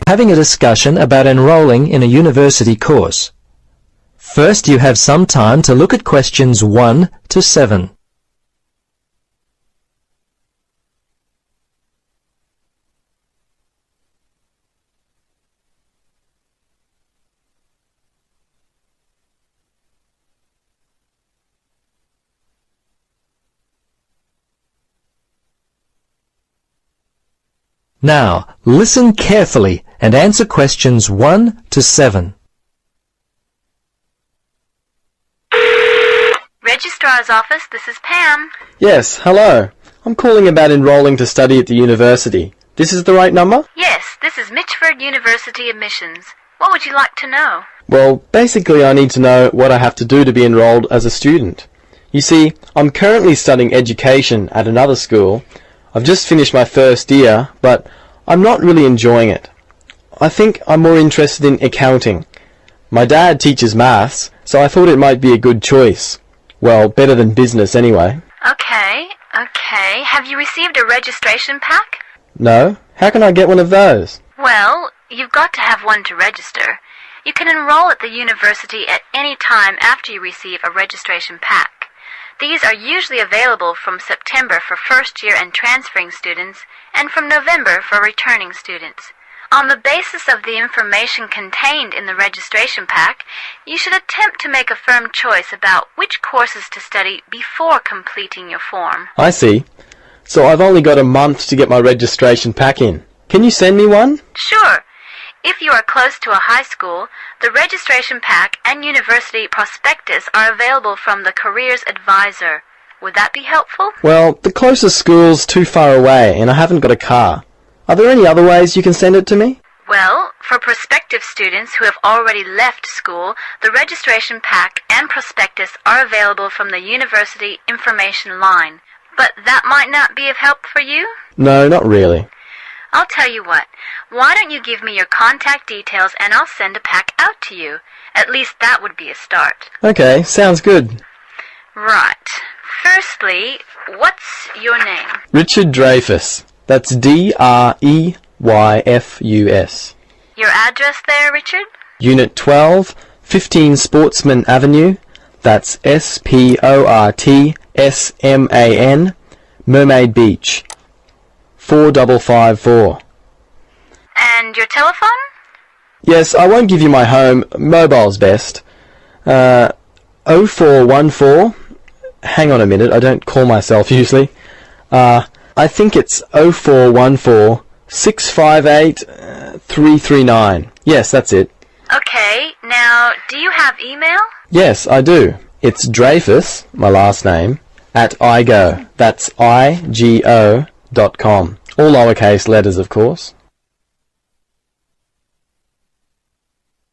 having a discussion about enrolling in a university course. First, you have some time to look at questions 1 to 7. Now, listen carefully and answer questions 1 to 7. Registrar's office, this is Pam. Yes, hello. I'm calling about enrolling to study at the university. This is the right number? Yes, this is Mitchford University admissions. What would you like to know? Well, basically I need to know what I have to do to be enrolled as a student. You see, I'm currently studying education at another school. I've just finished my first year, but I'm not really enjoying it. I think I'm more interested in accounting. My dad teaches maths, so I thought it might be a good choice. Well, better than business anyway. Okay. Have you received a registration pack? No? How can I get one of those? Well, you've got to have one to register. You can enroll at the university at any time after you receive a registration pack. These are usually available from September for first-year and transferring students, and from November for returning students. On the basis of the information contained in the registration pack, you should attempt to make a firm choice about which courses to study before completing your form. I see. So I've only got a month to get my registration pack in. Can you send me one? Sure. If you are close to a high school, the registration pack and university prospectus are available from the Careers Advisor. Would that be helpful? Well, the closest school's too far away and I haven't got a car. Are there any other ways you can send it to me? Well, for prospective students who have already left school, the registration pack and prospectus are available from the university information line. But that might not be of help for you? No, not really. I'll tell you what. Why don't you give me your contact details and I'll send a pack out to you. At least that would be a start. Okay, sounds good. Right. Firstly, what's your name? Richard Dreyfus. That's Dreyfus. Your address there, Richard? Unit 12, 15 Sportsman Avenue. That's Sportsman, Mermaid Beach. 4554. And your telephone? Yes, I won't give you my home. Mobile's best. 0414. Hang on a minute, I don't call myself usually. I think it's 0414 658 339. Yes, that's it. Okay, now, do you have email? Yes, I do. It's Dreyfus, my last name, at igo. That's IGO.com. All lowercase letters, of course.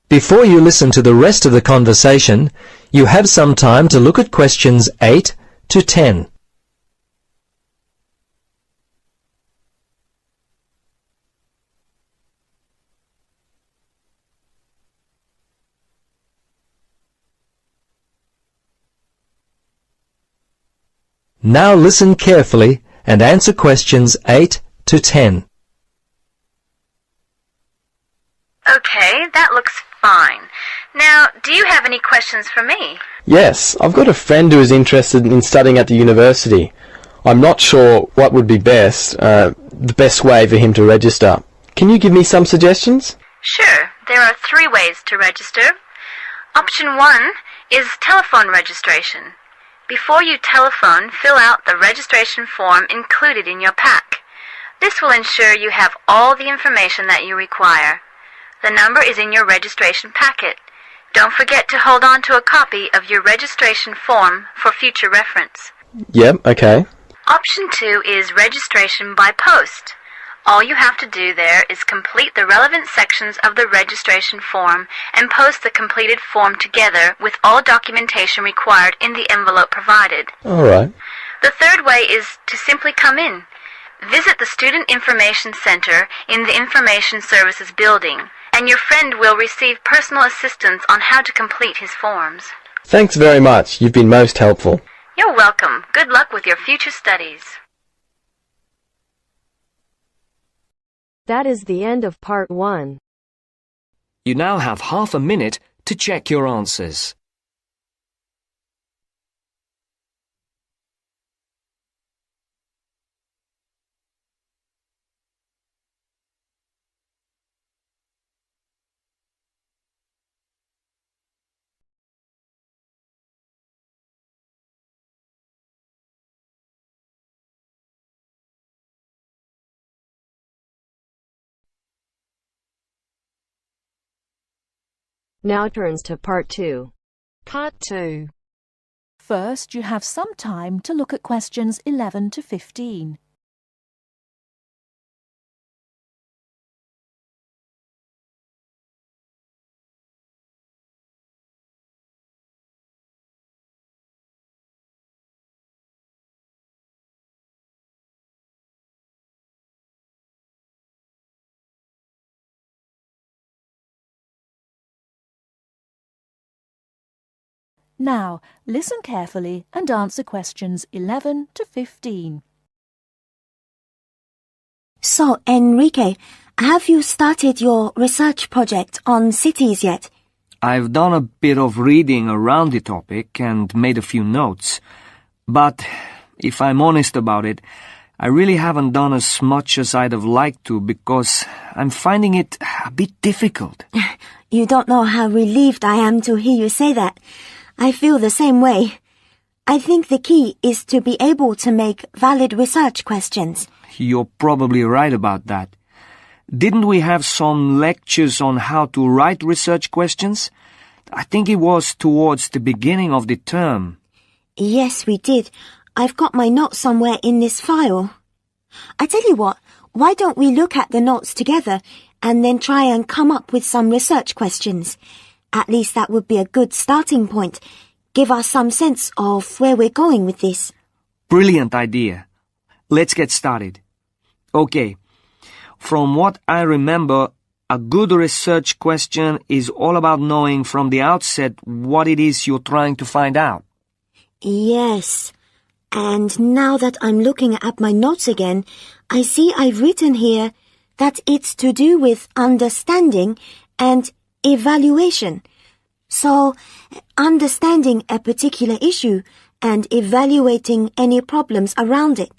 Before you listen to the rest of the conversation, you have some time to look at questions 8 to 10. Now listen carefully and answer questions 8 to 10. Okay, that looks fine. Now, do you have any questions for me? Yes, I've got a friend who is interested in studying at the university. I'm not sure what would be the best way for him to register. Can you give me some suggestions? Sure. There are 3 ways to register. Option 1 is telephone registration. Before you telephone, fill out the registration form included in your pack. This will ensure you have all the information that you require. The number is in your registration packet. Don't forget to hold on to a copy of your registration form for future reference. Yep, okay. Option 2 is registration by post. All you have to do there is complete the relevant sections of the registration form and post the completed form together with all documentation required in the envelope provided. All right. The third way is to simply come in. Visit the Student Information Center in the Information Services building, and your friend will receive personal assistance on how to complete his forms. Thanks very much. You've been most helpful. You're welcome. Good luck with your future studies. That is the end of part 1. You now have half a minute to check your answers. Now turns to Part 2. Part 2. First, you have some time to look at questions 11 to 15. Now, listen carefully and answer questions 11 to 15. So, Enrique, have you started your research project on cities yet? I've done a bit of reading around the topic and made a few notes. But, if I'm honest about it, I really haven't done as much as I'd have liked to because I'm finding it a bit difficult. You don't know how relieved I am to hear you say that. I feel the same way. I think the key is to be able to make valid research questions. You're probably right about that. Didn't we have some lectures on how to write research questions? I think it was towards the beginning of the term. Yes, we did. I've got my notes somewhere in this file. I tell you what, why don't we look at the notes together and then try and come up with some research questions? At least that would be a good starting point. Give us some sense of where we're going with this. Brilliant idea. Let's get started. Okay. From what I remember, a good research question is all about knowing from the outset what it is you're trying to find out. Yes. And now that I'm looking at my notes again, I see I've written here that it's to do with understanding and evaluation. So, understanding a particular issue and evaluating any problems around it.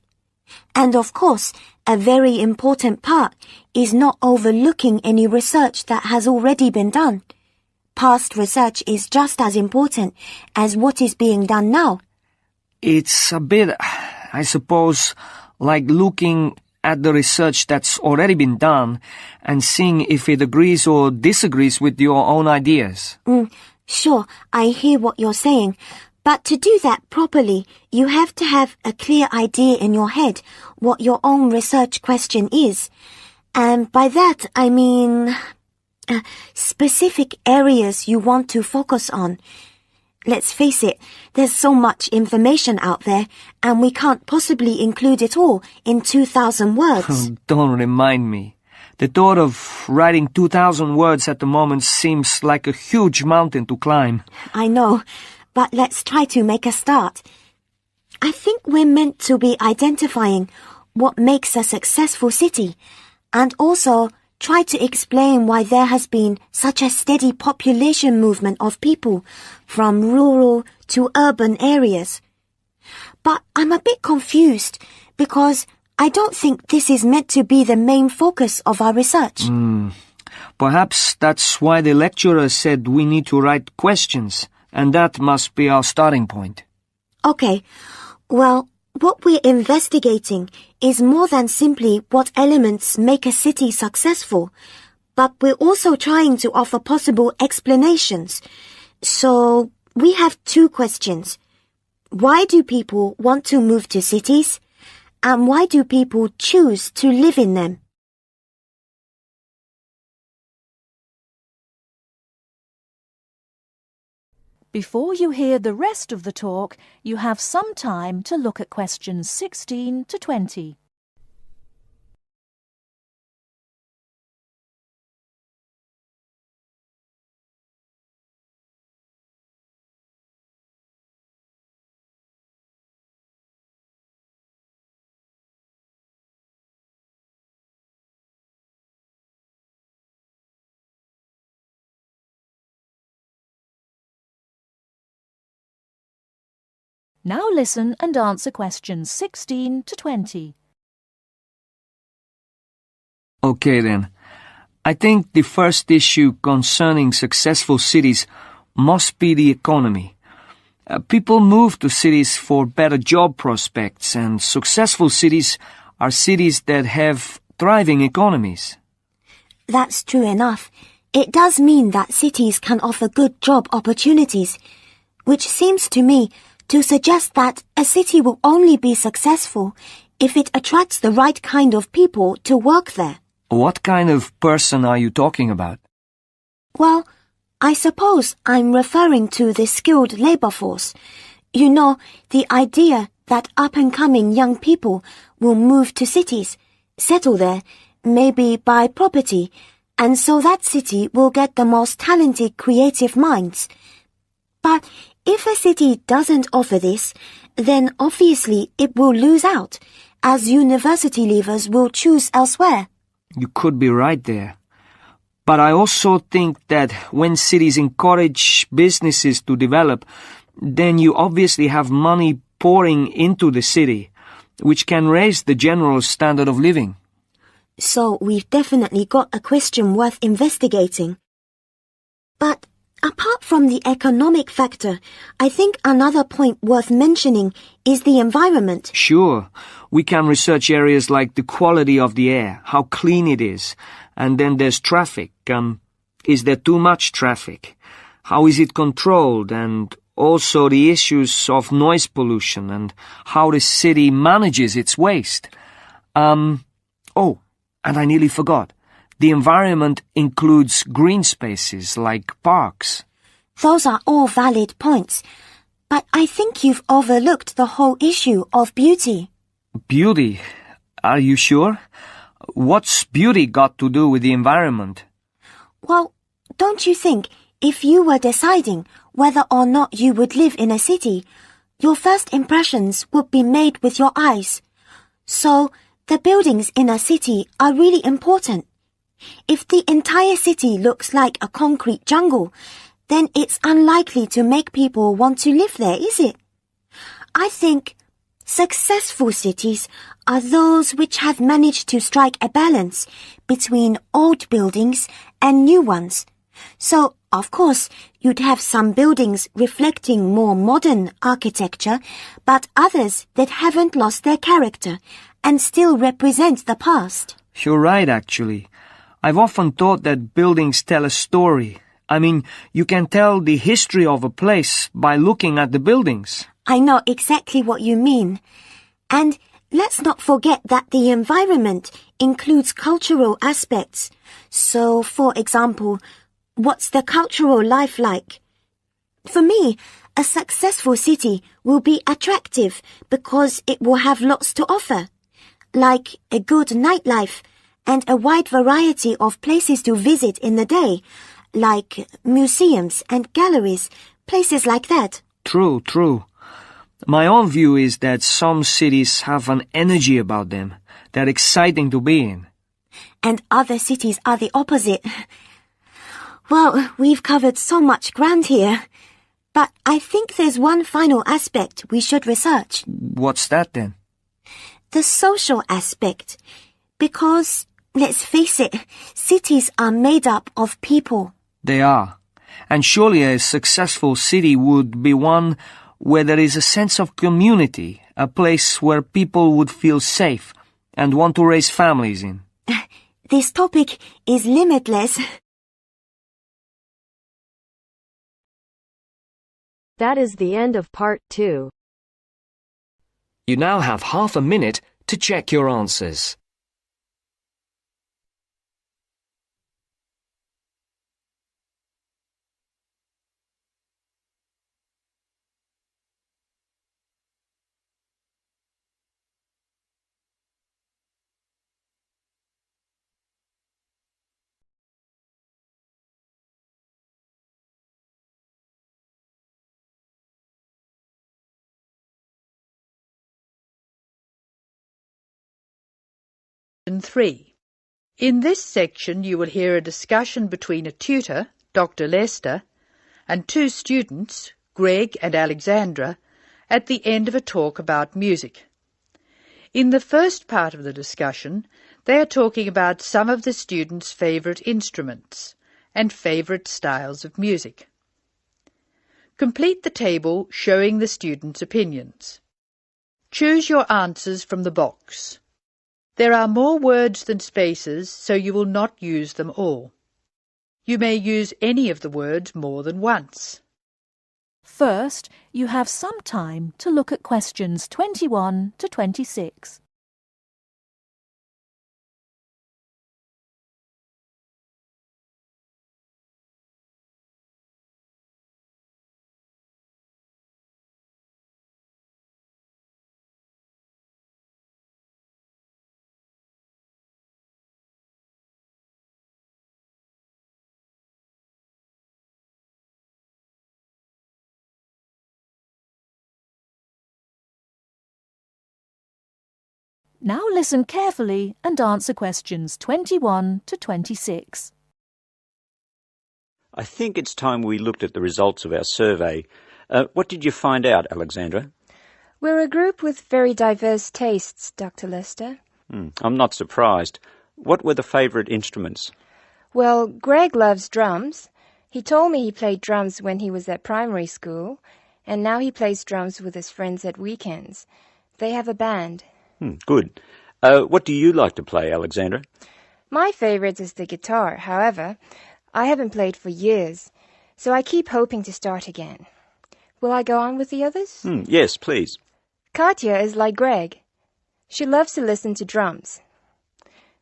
And of course, a very important part is not overlooking any research that has already been done. Past research is just as important as what is being done now. It's a bit, I suppose, like looking at the research that's already been done and seeing if it agrees or disagrees with your own ideas. Sure, I hear what you're saying. But to do that properly, you have to have a clear idea in your head what your own research question is. And by that, I mean specific areas you want to focus on. Let's face it, there's so much information out there, and we can't possibly include it all in 2,000 words. Don't remind me. The thought of writing 2,000 words at the moment seems like a huge mountain to climb. I know, but let's try to make a start. I think we're meant to be identifying what makes a successful city, and also try to explain why there has been such a steady population movement of people from rural to urban areas. But I'm a bit confused because I don't think this is meant to be the main focus of our research. Perhaps that's why the lecturer said we need to write questions, and that must be our starting point. Okay, well, what we're investigating is more than simply what elements make a city successful, but we're also trying to offer possible explanations. So, we have two questions. Why do people want to move to cities? And why do people choose to live in them? Before you hear the rest of the talk, you have some time to look at questions 16 to 20. Now listen and answer questions 16 to 20. Okay then. I think the first issue concerning successful cities must be the economy. People move to cities for better job prospects, and successful cities are cities that have thriving economies. That's true enough. It does mean that cities can offer good job opportunities, which seems to me to suggest that a city will only be successful if it attracts the right kind of people to work there. What kind of person are you talking about? Well, I suppose I'm referring to the skilled labor force. You know, the idea that up-and-coming young people will move to cities, settle there, maybe buy property, and so that city will get the most talented creative minds. But if a city doesn't offer this, then obviously it will lose out, as university leavers will choose elsewhere. You could be right there. But I also think that when cities encourage businesses to develop, then you obviously have money pouring into the city, which can raise the general standard of living. So we've definitely got a question worth investigating. But apart from the economic factor, I think another point worth mentioning is the environment. Sure, we can research areas like the quality of the air, how clean it is, and then there's traffic. Is there too much traffic? How is it controlled? And also the issues of noise pollution and how the city manages its waste. Oh, and I nearly forgot. The environment includes green spaces like parks. Those are all valid points, but I think you've overlooked the whole issue of beauty. Beauty? Are you sure? What's beauty got to do with the environment? Well, don't you think if you were deciding whether or not you would live in a city, your first impressions would be made with your eyes? So, the buildings in a city are really important. If the entire city looks like a concrete jungle, then it's unlikely to make people want to live there, is it? I think successful cities are those which have managed to strike a balance between old buildings and new ones. So, of course, you'd have some buildings reflecting more modern architecture, but others that haven't lost their character and still represent the past. You're right, actually. I've often thought that buildings tell a story. I mean, you can tell the history of a place by looking at the buildings. I know exactly what you mean. And let's not forget that the environment includes cultural aspects. So, for example, what's the cultural life like? For me, a successful city will be attractive because it will have lots to offer, like a good nightlife and a wide variety of places to visit in the day, like museums and galleries, places like that. True, true. My own view is that some cities have an energy about them. They're exciting to be in. And other cities are the opposite. Well, we've covered so much ground here. But I think there's one final aspect we should research. What's that then? The social aspect. Because, let's face it, cities are made up of people. They are. And surely a successful city would be one where there is a sense of community, a place where people would feel safe and want to raise families in. This topic is limitless. That is the end of part 2. You now have half a minute to check your answers. Section 3. In this section you will hear a discussion between a tutor, Dr. Lester, and two students, Greg and Alexandra, at the end of a talk about music. In the first part of the discussion, they are talking about some of the students' favourite instruments and favourite styles of music. Complete the table showing the students' opinions. Choose your answers from the box. There are more words than spaces, so you will not use them all. You may use any of the words more than once. First, you have some time to look at questions 21 to 26. Now listen carefully and answer questions 21 to 26. I think it's time we looked at the results of our survey. What did you find out, Alexandra? We're a group with very diverse tastes, Dr. Lester. I'm not surprised. What were the favourite instruments? Well, Greg loves drums. He told me he played drums when he was at primary school, and now he plays drums with his friends at weekends. They have a band. Good. What do you like to play, Alexandra? My favourite is the guitar. However, I haven't played for years, so I keep hoping to start again. Will I go on with the others? Yes, please. Katya is like Greg. She loves to listen to drums.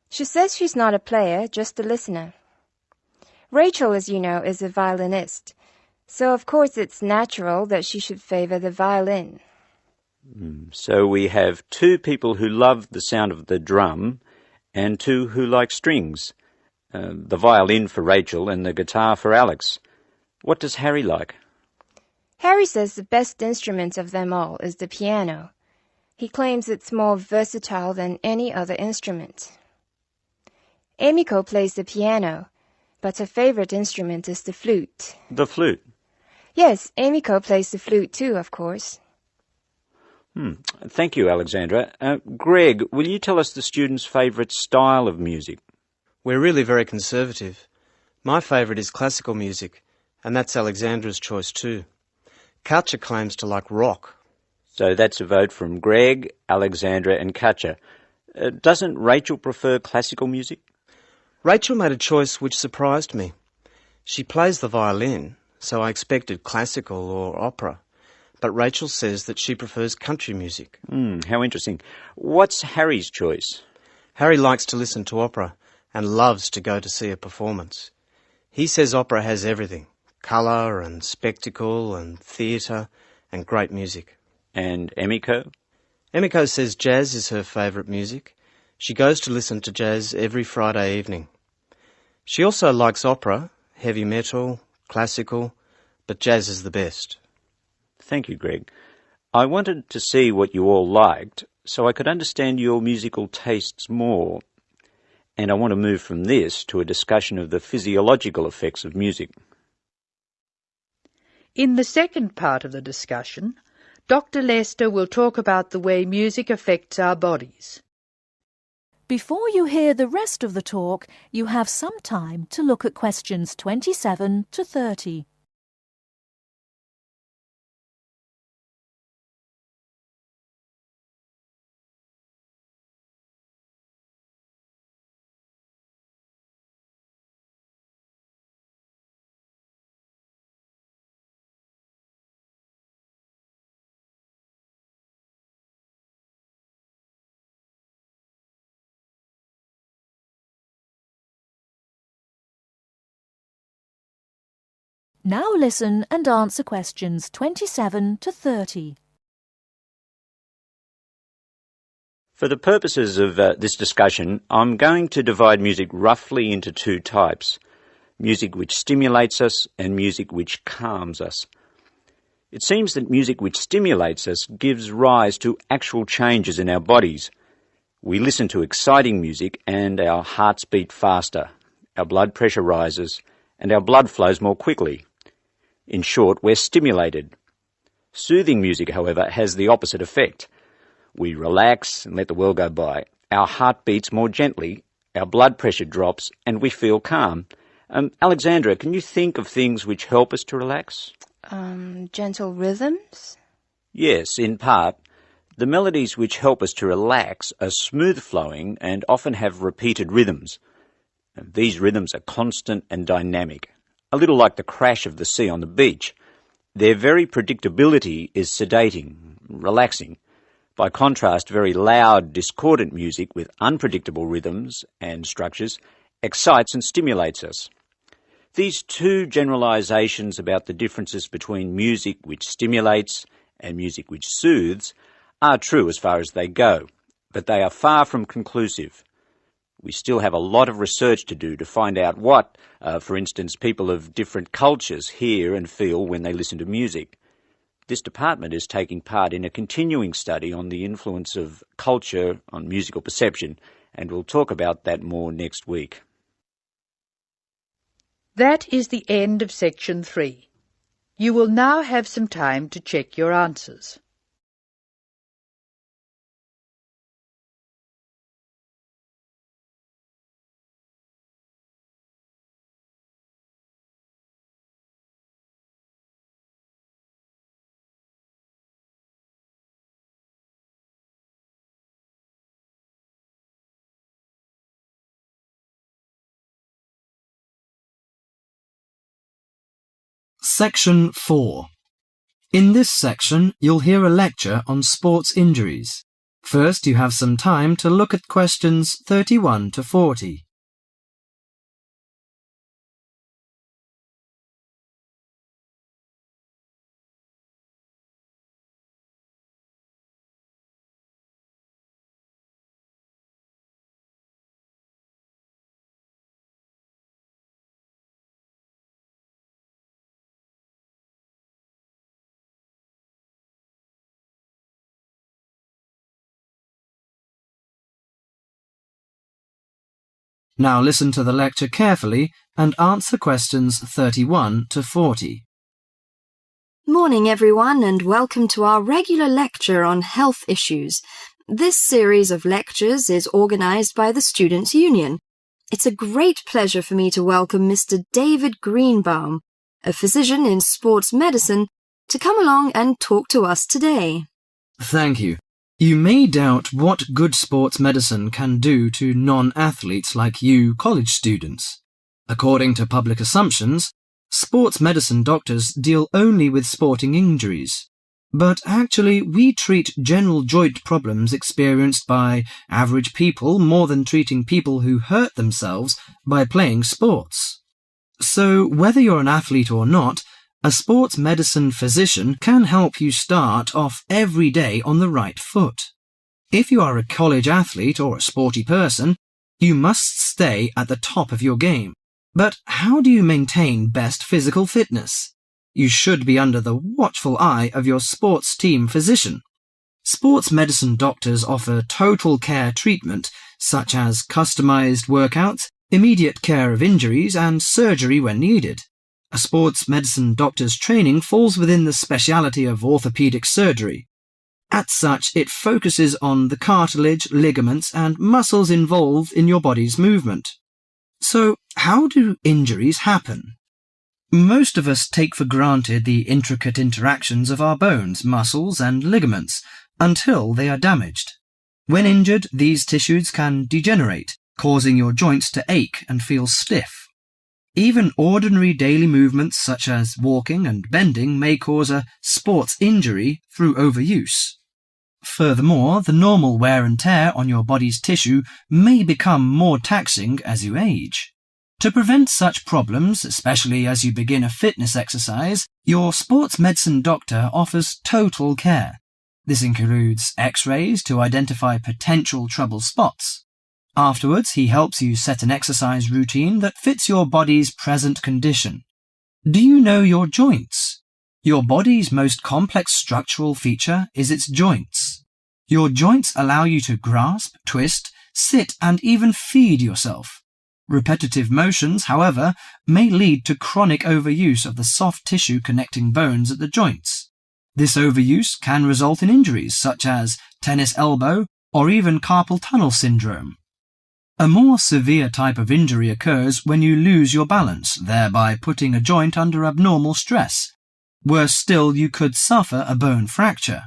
She says she's not a player, just a listener. Rachel, as you know, is a violinist, so of course it's natural that she should favour the violin. So we have two people who love the sound of the drum and two who like strings. The violin for Rachel and the guitar for Alex. What does Harry like? Harry says the best instrument of them all is the piano. He claims it's more versatile than any other instrument. Emiko plays the piano, but her favourite instrument is the flute. The flute? Yes, Emiko plays the flute too, of course. Thank you, Alexandra. Greg, will you tell us the students' favourite style of music? We're really very conservative. My favourite is classical music, and that's Alexandra's choice too. Katja claims to like rock. So that's a vote from Greg, Alexandra and Katja. Doesn't Rachel prefer classical music? Rachel made a choice which surprised me. She plays the violin, so I expected classical or opera. But Rachel says that she prefers country music. How interesting. What's Harry's choice? Harry likes to listen to opera and loves to go to see a performance. He says opera has everything, colour and spectacle and theatre and great music. And Emiko? Emiko says jazz is her favourite music. She goes to listen to jazz every Friday evening. She also likes opera, heavy metal, classical, but jazz is the best. Thank you, Greg. I wanted to see what you all liked so I could understand your musical tastes more. And I want to move from this to a discussion of the physiological effects of music. In the second part of the discussion, Dr. Lester will talk about the way music affects our bodies. Before you hear the rest of the talk, you have some time to look at questions 27 to 30. Now listen and answer questions 27 to 30. For the purposes of this discussion, I'm going to divide music roughly into two types. Music which stimulates us and music which calms us. It seems that music which stimulates us gives rise to actual changes in our bodies. We listen to exciting music and our hearts beat faster, our blood pressure rises, and our blood flows more quickly. In short, we're stimulated. Soothing music, however, has the opposite effect. We relax and let the world go by. Our heart beats more gently, our blood pressure drops, and we feel calm. Alexandra, can you think of things which help us to relax? Gentle rhythms? Yes, in part. The melodies which help us to relax are smooth-flowing and often have repeated rhythms. These rhythms are constant and dynamic, a little like the crash of the sea on the beach. Their very predictability is sedating, relaxing. By contrast, very loud, discordant music with unpredictable rhythms and structures excites and stimulates us. These two generalizations about the differences between music which stimulates and music which soothes are true as far as they go, but they are far from conclusive. We still have a lot of research to do to find out what, for instance, people of different cultures hear and feel when they listen to music. This department is taking part in a continuing study on the influence of culture on musical perception, and we'll talk about that more next week. That is the end of section 3. You will now have some time to check your answers. Section 4. In this section, you'll hear a lecture on sports injuries. First, you have some time to look at questions 31 to 40. Now listen to the lecture carefully and answer questions 31 to 40. Morning everyone, and welcome to our regular lecture on health issues. This series of lectures is organised by the Students' Union. It's a great pleasure for me to welcome Mr. David Greenbaum, a physician in sports medicine, to come along and talk to us today. Thank you. You may doubt what good sports medicine can do to non-athletes like you college students. According to public assumptions, sports medicine doctors deal only with sporting injuries. But actually, we treat general joint problems experienced by average people more than treating people who hurt themselves by playing sports. So, whether you're an athlete or not, a sports medicine physician can help you start off every day on the right foot. If you are a college athlete or a sporty person, you must stay at the top of your game. But how do you maintain best physical fitness? You should be under the watchful eye of your sports team physician. Sports medicine doctors offer total care treatment, such as customized workouts, immediate care of injuries, and surgery when needed. A sports medicine doctor's training falls within the specialty of orthopedic surgery. As such, it focuses on the cartilage, ligaments, and muscles involved in your body's movement. So, how do injuries happen? Most of us take for granted the intricate interactions of our bones, muscles, and ligaments until they are damaged. When injured, these tissues can degenerate, causing your joints to ache and feel stiff. Even ordinary daily movements such as walking and bending may cause a sports injury through overuse. Furthermore, the normal wear and tear on your body's tissue may become more taxing as you age. To prevent such problems, especially as you begin a fitness exercise, your sports medicine doctor offers total care. This includes X-rays to identify potential trouble spots. Afterwards, he helps you set an exercise routine that fits your body's present condition. Do you know your joints? Your body's most complex structural feature is its joints. Your joints allow you to grasp, twist, sit, and even feed yourself. Repetitive motions, however, may lead to chronic overuse of the soft tissue connecting bones at the joints. This overuse can result in injuries such as tennis elbow or even carpal tunnel syndrome. A more severe type of injury occurs when you lose your balance, thereby putting a joint under abnormal stress. Worse still, you could suffer a bone fracture.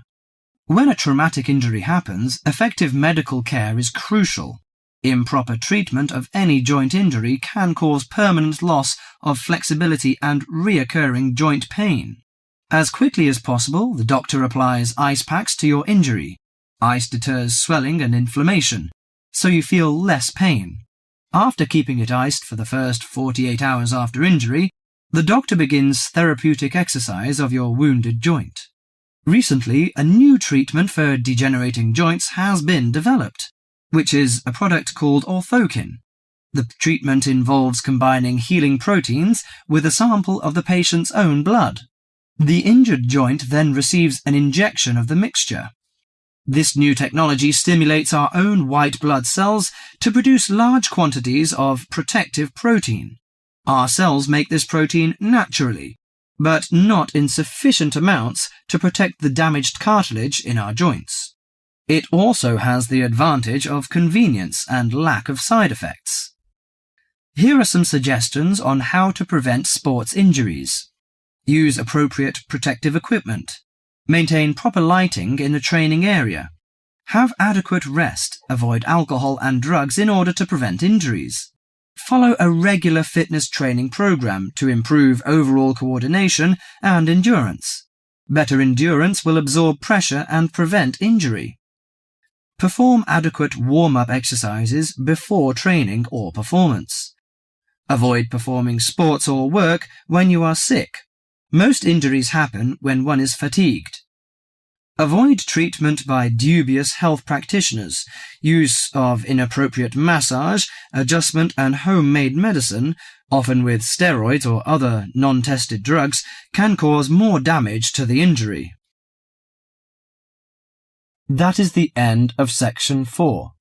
When a traumatic injury happens, effective medical care is crucial. Improper treatment of any joint injury can cause permanent loss of flexibility and reoccurring joint pain. As quickly as possible, the doctor applies ice packs to your injury. Ice deters swelling and inflammation, so you feel less pain. After keeping it iced for the first 48 hours after injury, the doctor begins therapeutic exercise of your wounded joint. Recently, a new treatment for degenerating joints has been developed, which is a product called orthokin. The treatment involves combining healing proteins with a sample of the patient's own blood. The injured joint then receives an injection of the mixture. This new technology stimulates our own white blood cells to produce large quantities of protective protein. Our cells make this protein naturally, but not in sufficient amounts to protect the damaged cartilage in our joints. It also has the advantage of convenience and lack of side effects. Here are some suggestions on how to prevent sports injuries. Use appropriate protective equipment. Maintain proper lighting in the training area. Have adequate rest. Avoid alcohol and drugs in order to prevent injuries. Follow a regular fitness training program to improve overall coordination and endurance. Better endurance will absorb pressure and prevent injury. Perform adequate warm-up exercises before training or performance. Avoid performing sports or work when you are sick. Most injuries happen when one is fatigued. Avoid treatment by dubious health practitioners. Use of inappropriate massage, adjustment and homemade medicine, often with steroids or other non-tested drugs, can cause more damage to the injury. That is the end of section 4.